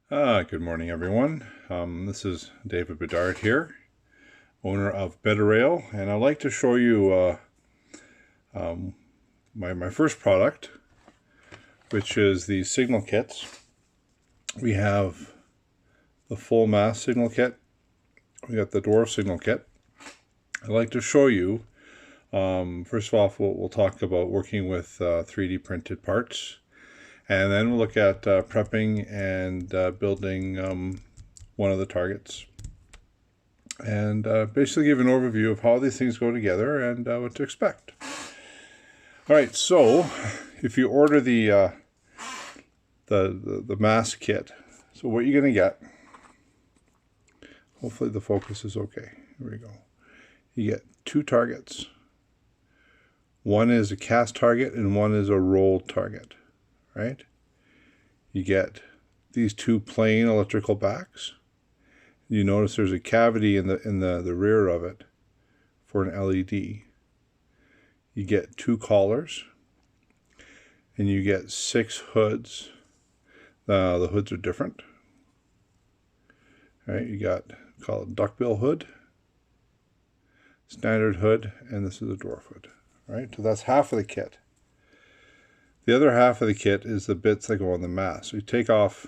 Good morning, everyone. This is David Bedard here, owner of Better Rail, and I'd like to show you my first product, which is the signal kits. We have the full mass signal kit. We got the dwarf signal kit. I'd like to show you, first of all, we'll talk about working with 3D printed parts. And then we'll look at prepping and building one of the targets. And basically give an overview of how these things go together and what to expect. All right, so if you order the mass kit, so what you're going to get, hopefully the focus is okay. Here we go. You get two targets. One is a cast target and one is a rolled target. Right? You get these two plain electrical backs. You notice there's a cavity in the rear of it for an LED. You get two collars, and you get 6 hoods. The hoods are different. All right, you got call it duckbill hood, standard hood, and this is a dwarf hood. All right, so that's half of the kit. The other half of the kit is the bits that go on the mast. So you take off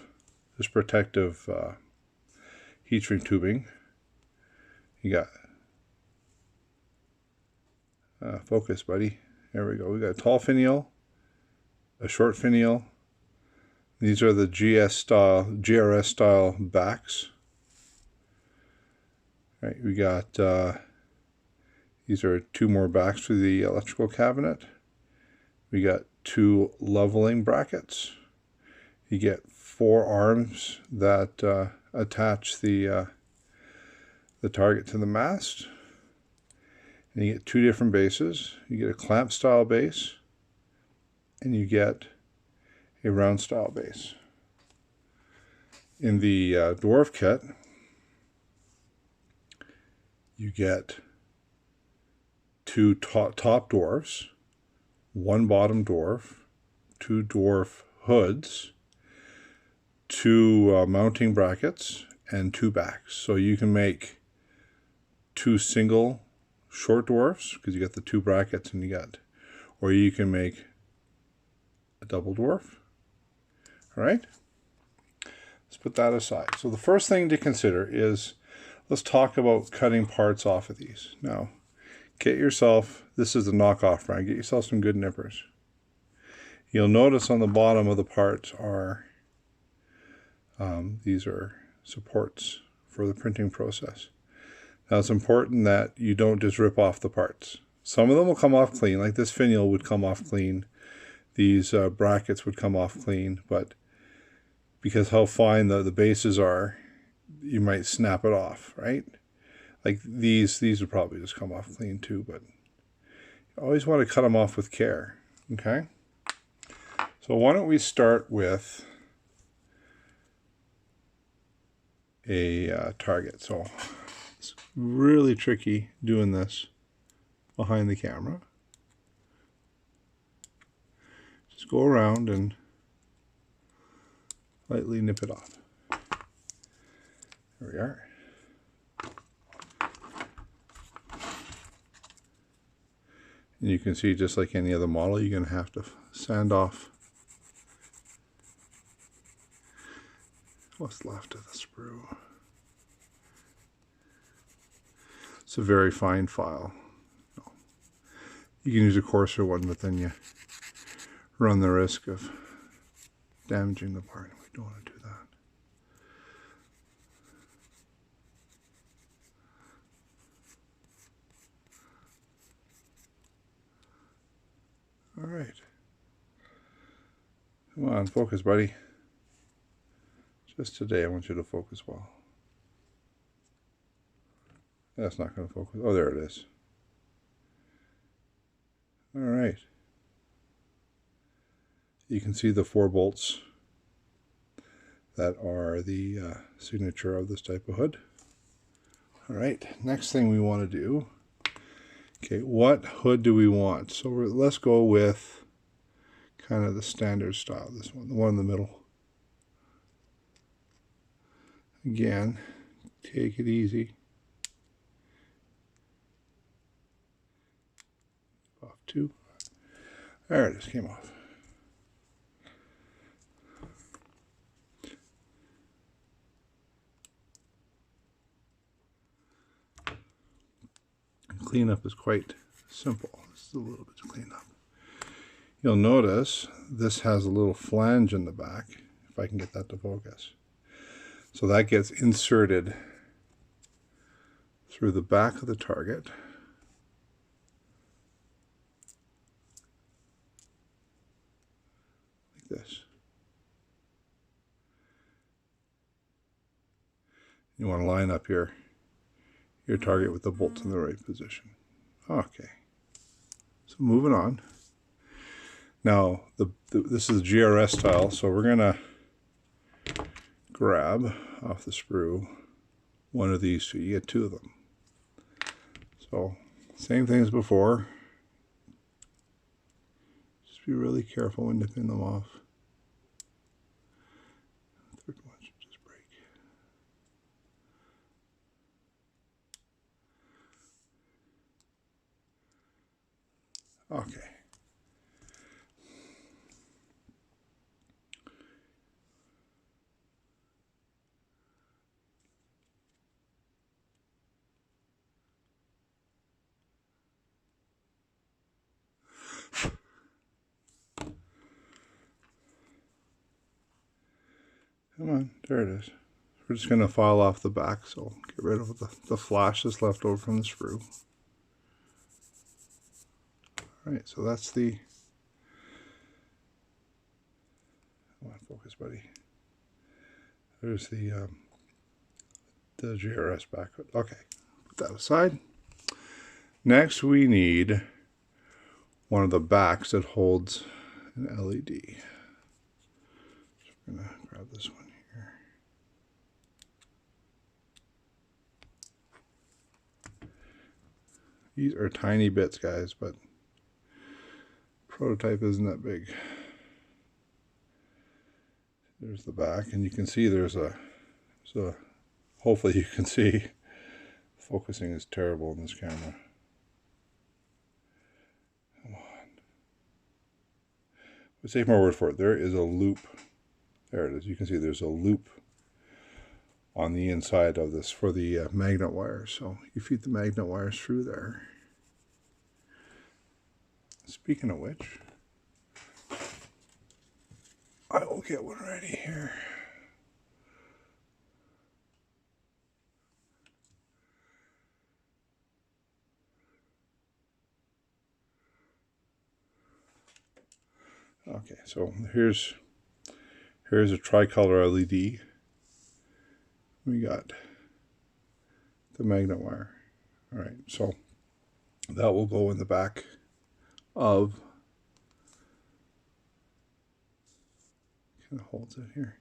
this protective heat shrink tubing. You got, focus buddy, there we go. We got a tall finial, a short finial. These are the GRS style backs. All right, we got, these are 2 more backs for the electrical cabinet. We got 2 leveling brackets. You get 4 arms that attach the target to the mast. And you get 2 different bases. You get a clamp style base and you get a round style base. In the dwarf kit, you get 2 top dwarfs, 1 bottom dwarf, 2 dwarf hoods, 2 mounting brackets, and 2 backs. So you can make 2 single short dwarfs because you got the 2 brackets and you got, or you can make a double dwarf. All right, let's put that aside. So the first thing to consider is, let's talk about cutting parts off of these. Now, get yourself, this is the knockoff brand, get yourself some good nippers. You'll notice on the bottom of the parts are, these are supports for the printing process. Now it's important that you don't just rip off the parts. Some of them will come off clean, like this finial would come off clean. These brackets would come off clean, but because how fine the bases are, you might snap it off, right? Like these would probably just come off clean too, but you always want to cut them off with care, okay? So why don't we start with a target. So it's really tricky doing this behind the camera. Just go around and lightly nip it off. There we are. And you can see, just like any other model, you're going to have to sand off what's left of the sprue. It's a very fine file. No. You can use a coarser one, but then you run the risk of damaging the part. We don't want to do that. All right. Come on, focus, buddy. Just today, I want you to focus well. That's not going to focus. Oh, there it is. All right. You can see the 4 bolts that are the signature of this type of hood. All right, next thing we want to do, okay, what hood do we want? So let's go with kind of the standard style, this one, the one in the middle. Again, take it easy. Off 2. There it is, came off. Cleanup is quite simple. This is a little bit of cleanup. You'll notice this has a little flange in the back, if I can get that to focus. So that gets inserted through the back of the target. Like this. You want to line up your target with the bolts in the right position. Okay. So moving on. Now, this is GRS style, so we're going to grab off the sprue one of these two. You get 2 of them. So, same thing as before. Just be really careful when to pin them off. The third one should just break. Okay. Come on, there it is. We're just going to file off the back, so get rid of the flash that's left over from the sprue. Alright, so that's the... Come on, focus, buddy. There's the GRS back. Okay, put that aside. Next, we need one of the backs that holds an LED. So we're going to grab this one here. These are tiny bits, guys, but prototype isn't that big. There's the back, and you can see there's a hopefully you can see. Focusing is terrible in this camera. Come on. But take my word for it, there is a loop. There it is. You can see there's a loop on the inside of this for the magnet wires. So you feed the magnet wires through there. Speaking of which, I will get one ready here. Okay, so here's a tricolor LED. We got the magnet wire. All right, so that will go in the back of, kind of holds it here.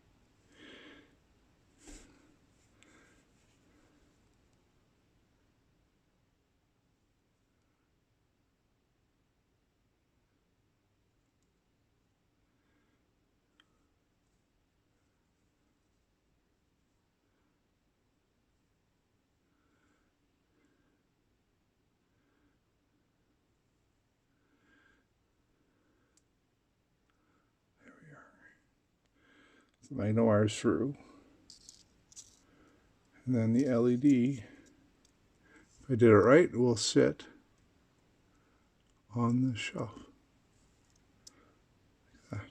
The magnet wires through, and then the LED, if I did it right, will sit on the shelf like that.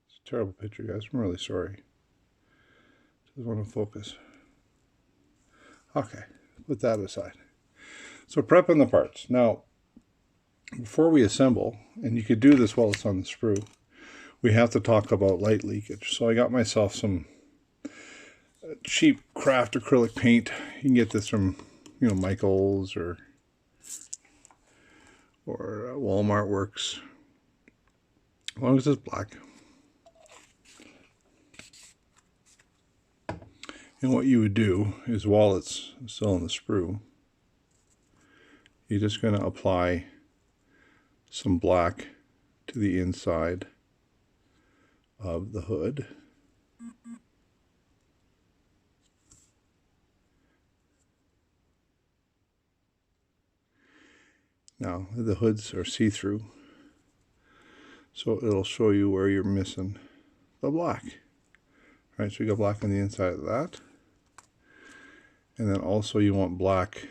It's a terrible picture, guys. I'm really sorry. Just want to focus. Okay, put that aside. So prepping the parts. Now, before we assemble, and you could do this while it's on the sprue, we have to talk about light leakage. So I got myself some cheap craft acrylic paint. You can get this from, Michael's or Walmart works. As long as it's black. And what you would do is, while it's still in the sprue, you're just going to apply some black to the inside of the hood. Now the hoods are see-through, so it'll show you where you're missing the black. All right, so you got black on the inside of that. And then also you want black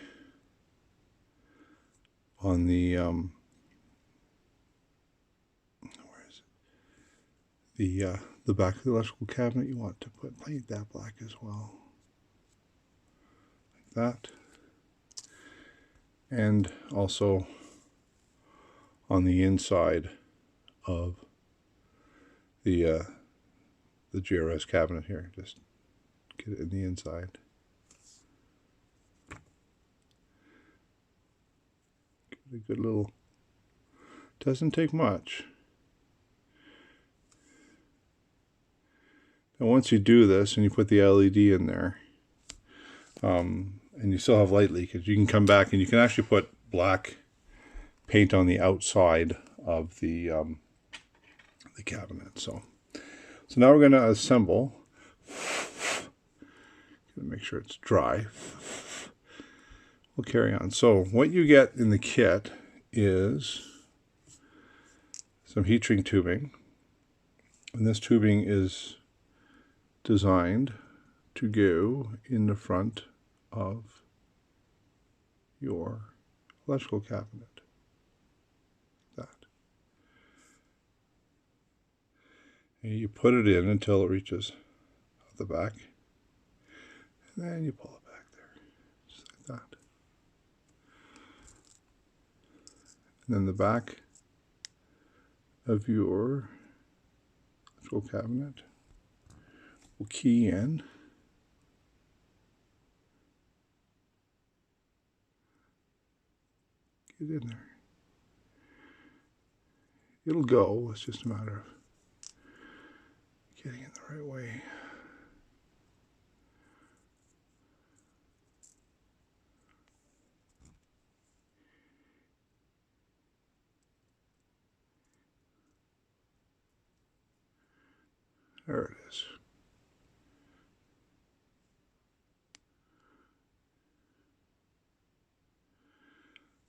on the where is it? The back of the electrical cabinet. You want to paint that black as well, like that. And also on the inside of the GRS cabinet here, just get it in the inside. A good little, doesn't take much. And once you do this and you put the LED in there, and you still have light leakage, you can come back and you can actually put black paint on the outside of the cabinet. So now we're going to assemble. Make sure it's dry. We'll carry on. So what you get in the kit is some heat shrink tubing, and this tubing is designed to go in the front of your electrical cabinet. That. And you put it in until it reaches the back, and then you pull it back there, just like that. And then the back of your electrical cabinet will key in. Get in there. It'll go, it's just a matter of getting it the right way. There it is.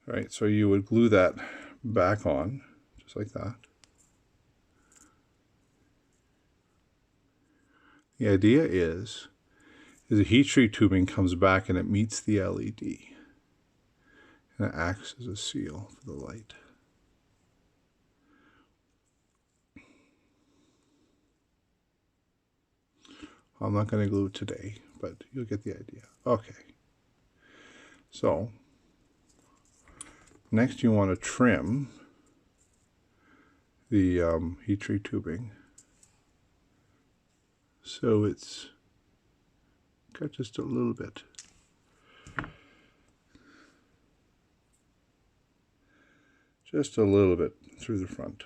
All right, so you would glue that back on, just like that. The idea is the heat shrink tubing comes back and it meets the LED, and it acts as a seal for the light. I'm not going to glue it today, but you'll get the idea. Okay. So, next you want to trim the heat shrink tubing so it's got just a little bit. Just a little bit through the front.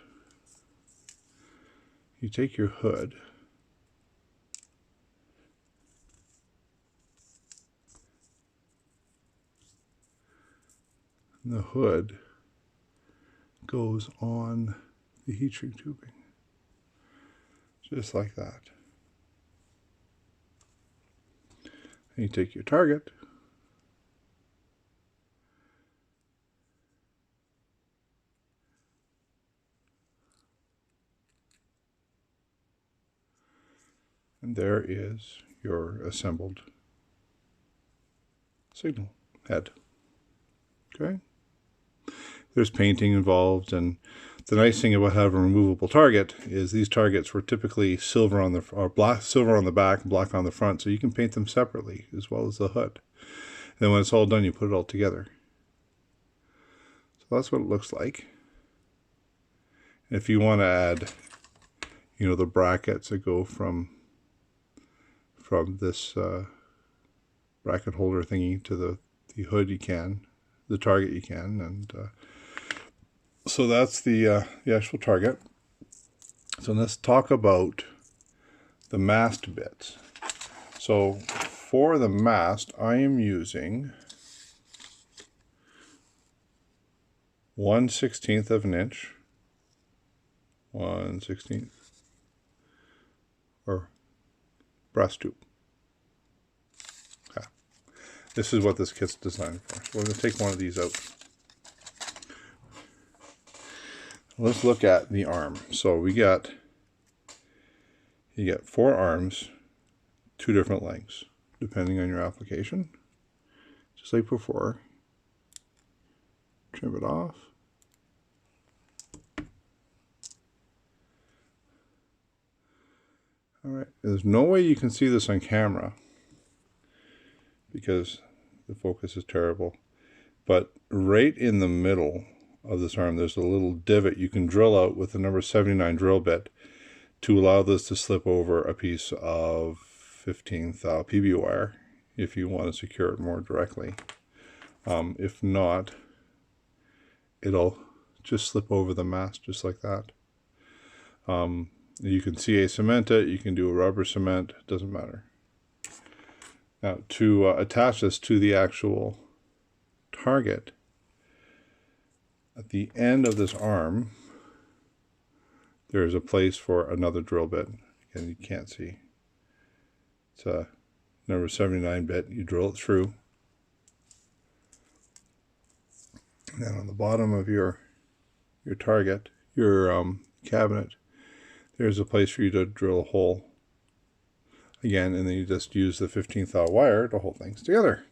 You take your hood, and the hood goes on the heat shrink tubing, just like that. And you take your target, and there is your assembled signal head. Okay? There's painting involved, and the nice thing about having a removable target is these targets were typically silver on the silver on the back and black on the front, so you can paint them separately as well as the hood. And then when it's all done, you put it all together. So that's what it looks like. And if you want to add, you know, the brackets that go from this bracket holder thingy to the hood, you can, the target you can, and so that's the actual target. So let's talk about the mast bits. So for the mast, I am using 1/16 of an inch, 1/16, or brass tube. Okay. This is what this kit's designed for. So we're going to take one of these out. Let's look at the arm. So you get 4 arms, 2 different lengths, depending on your application. Just like before. Trim it off. Alright, there's no way you can see this on camera because the focus is terrible. But right in the middle of this arm, there's a little divot you can drill out with the number 79 drill bit to allow this to slip over a piece of 15th PB wire if you want to secure it more directly. If not, it'll just slip over the mast just like that. You can CA cement it, you can do a rubber cement, it doesn't matter. Now to attach this to the actual target, at the end of this arm, there's a place for another drill bit. Again, you can't see. It's a number 79 bit, you drill it through. And then on the bottom of your target, your cabinet, there's a place for you to drill a hole again, and then you just use the 15th wire to hold things together.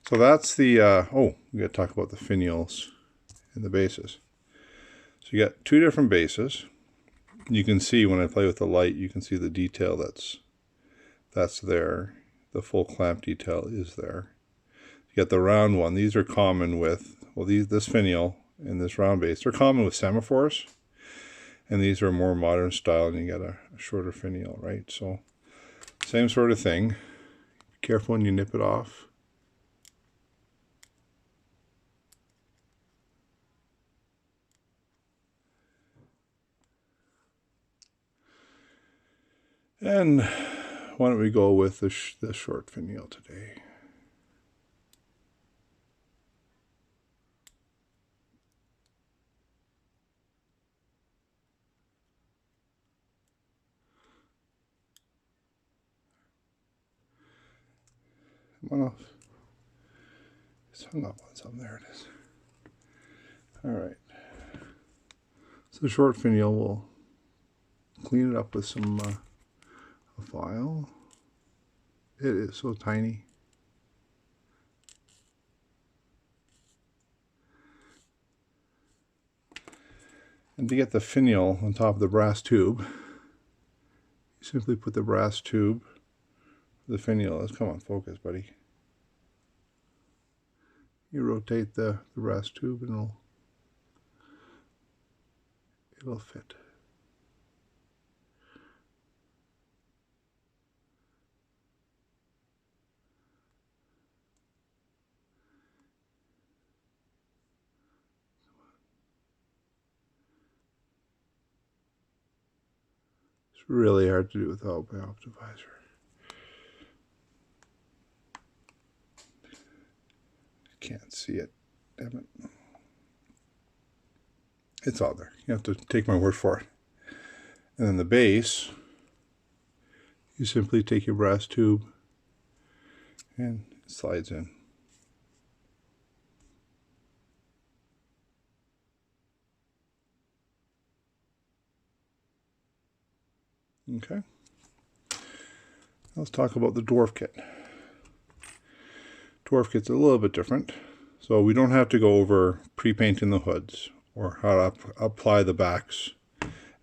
So that's the, oh, we got to talk about the finials and the bases. So you got 2 different bases. You can see when I play with the light, you can see the detail that's there. The full clamp detail is there. You got the round one. These are common with, well, this finial and this round base, they're common with semaphores. And these are more modern style, and you got a shorter finial, right? So, same sort of thing. Be careful when you nip it off. And why don't we go with the short finial today? Come on off. It's hung up on something. There it is. All right. So the short finial, we'll clean it up with some a file. It is so tiny. And to get the finial on top of the brass tube, you simply put the brass tube, the finial is, come on, focus, buddy. You rotate the brass tube and it'll fit. It's really hard to do without my optimizer. Can't see it, damn it. It's all there. You have to take my word for it. And then the base, you simply take your brass tube and it slides in. Okay. Let's talk about the dwarf kit. Dwarf kit's a little bit different. So we don't have to go over pre-painting the hoods or how to apply the backs.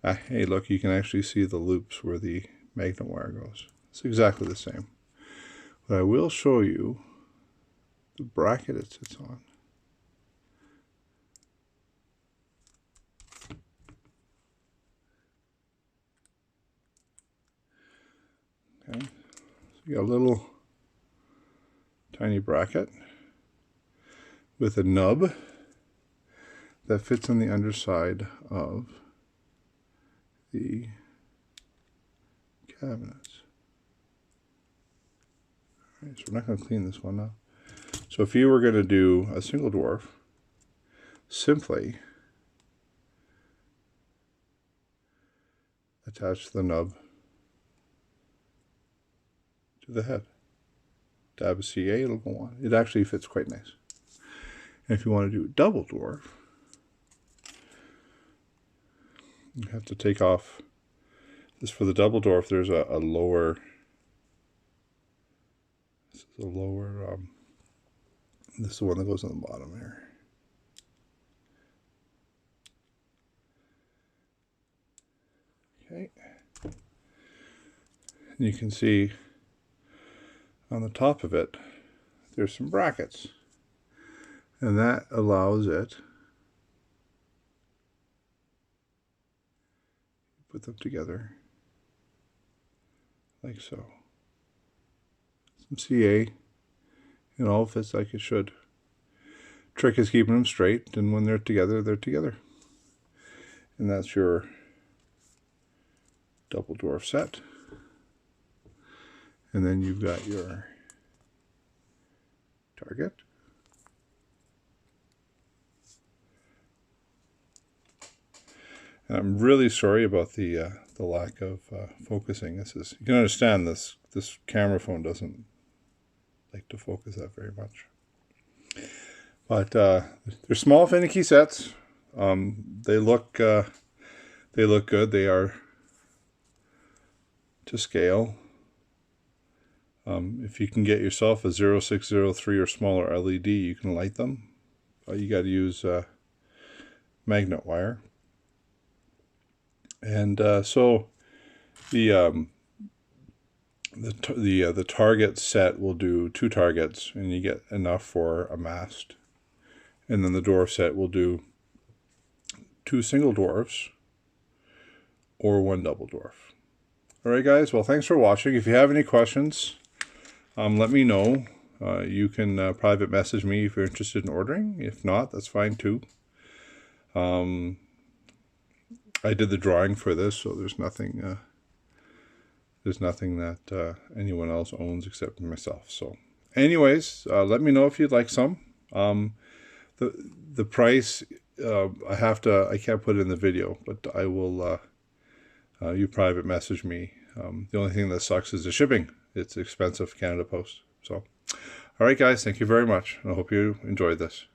Hey, look, you can actually see the loops where the magnet wire goes. It's exactly the same. But I will show you the bracket it sits on. Okay, so you got a little tiny bracket with a nub that fits on the underside of the cabinets. All right, so we're not going to clean this one up. So if you were going to do a single dwarf, simply attach the nub to the head. Tab CA, it'll go on. It actually fits quite nice. And if you want to do double dwarf, you have to take off this. For the double dwarf, there's a lower, this is a lower, this is the one that goes on the bottom here. Okay. And you can see on the top of it, there's some brackets. And that allows it, put them together like so. Some CA, and all fits like it should. Trick is keeping them straight, and when they're together, they're together. And that's your double dwarf set. And then you've got your target. And I'm really sorry about the lack of focusing. This is, you can understand this camera phone doesn't like to focus that very much. But they're small, finicky sets. They look good. They are to scale. If you can get yourself a 0603 or smaller LED, you can light them. You got to use magnet wire. And so the target set will do 2 targets, and you get enough for a mast. And then the dwarf set will do 2 single dwarfs or 1 double dwarf. All right, guys. Well, thanks for watching. If you have any questions, let me know. You can private message me if you're interested in ordering. If not, that's fine too. I did the drawing for this, so there's nothing that anyone else owns except myself. So anyways, let me know if you'd like some. The price, I can't put it in the video, but I will, you private message me. The only thing that sucks is the shipping. It's expensive, Canada Post. So, all right, guys, thank you very much. I hope you enjoyed this.